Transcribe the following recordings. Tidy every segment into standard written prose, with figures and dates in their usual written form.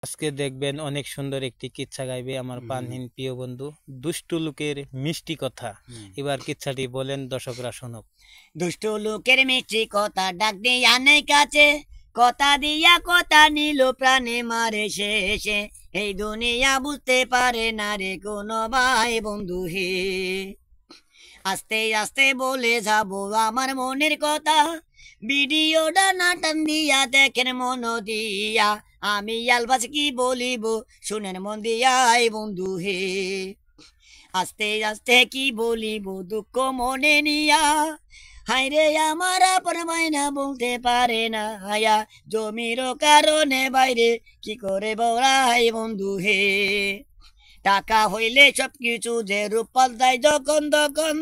আজকে দেখবেন অনেক সুন্দর একটি কিচ্ছা গাইবে আমার প্রাণহীন প্রিয় বন্ধু দুষ্টু লোকের মিষ্টি কথা। এবার কিচ্ছাটি বলেন, দর্শকরা শুনুক। দুষ্টু লোকের মিষ্টি কথা ডাক দিয়া নেই কাছে, কথা দিয়া কথা নিল প্রাণে মারে শেষে। এই দুনিয়া বুঝতে পারে না রে কোনো ভাই বন্ধু হে। আস্তে আস্তে বলে যাবো আমার মনের কথা, ভিডিওটা নাটান দিয়া দেখেন মন দিয়া। আমি আলবাস কি বলিব শুনেন মন দিয়া বন্ধু হে। আস্তে আস্তে কি বলিব দুঃখ মনে নিয়া, হাইরে আমার আপন মাইনা বলতে পারে না আয়া। জমির কারণে বাইরে কি করে বড়াই বন্ধু হে। টাকা হইলে সব কিছু যে রূপ পাল্টায় যখন তখন,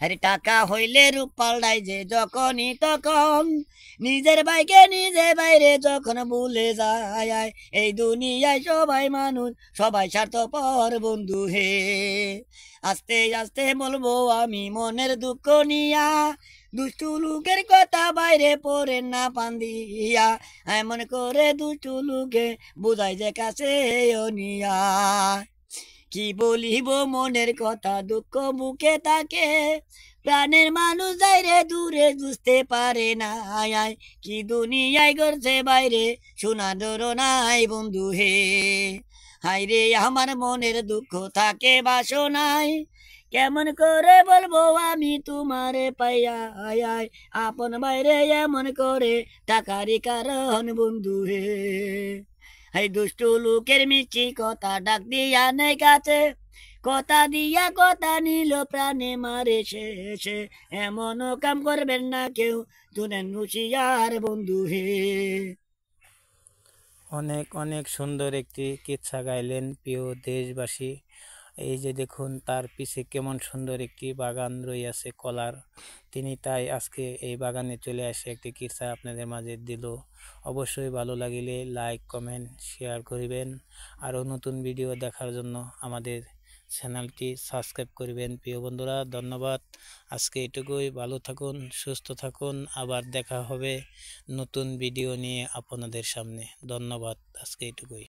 আরে টাকা হইলে রূপ পাল্টায় যে যখনই তখন। নিজের ভাইকে নিজে বাইরে যখন ভুলে যায়, এই দুনিয়ায় সবাই মানুষ সবাই স্বার্থপর বন্ধু হে। আস্তে আস্তে বলবো আমি মনের দুঃখ নিয়া, দুষ্টু লোকের কথা বাইরে পড়ে না পান দিয়া। এমন করে দুষ্টু লোকে বুঝাই যে কাছে নিয়া। কি বলিব মনের কথা দুঃখ মুখে থাকে, প্রাণের মানুষ যাইরে দূরে বুঝতে পারে না আয়। কি দুনিয়ায় করছে বাইরে শোনা ডরো নাই বন্ধু হে। হাইরে আমার মনের দুঃখ থাকে বাসনায়, কেমন করে বলবো আমি তোমারে পাইয়া আয়। আপন বাইরে এমন করে টাকারি কারণ বন্ধু হে। এই দুষ্টু লোকের মিষ্টি কথা ডাক দিয়া নেই কাছে, কথা দিয়া কথা নিল প্রাণে মারে শেষে। এমনও কাম করবেন না কেউ, শুনেন হুঁশিয়ার বন্ধু হে। অনেক অনেক সুন্দর একটি কিচ্ছা গাইলেন প্রিয় দেশবাসী। এই যে দেখুন তার পিছে কেমন সুন্দর একটি বাগান রয়েছে কলার। তিনি তাই আজকে এই বাগানে চলে আসে একটি কিচ্ছা আপনাদের মাঝে দিল। অবশ্যই ভালো লাগিলে লাইক কমেন্ট শেয়ার করিবেন। আরও নতুন ভিডিও দেখার জন্য আমাদের চ্যানেলটি সাবস্ক্রাইব করবেন প্রিয় বন্ধুরা। ধন্যবাদ। আজকে এটুকুই, ভালো থাকুন, সুস্থ থাকুন। আবার দেখা হবে নতুন ভিডিও নিয়ে আপনাদের সামনে। ধন্যবাদ। আজকে এটুকুই।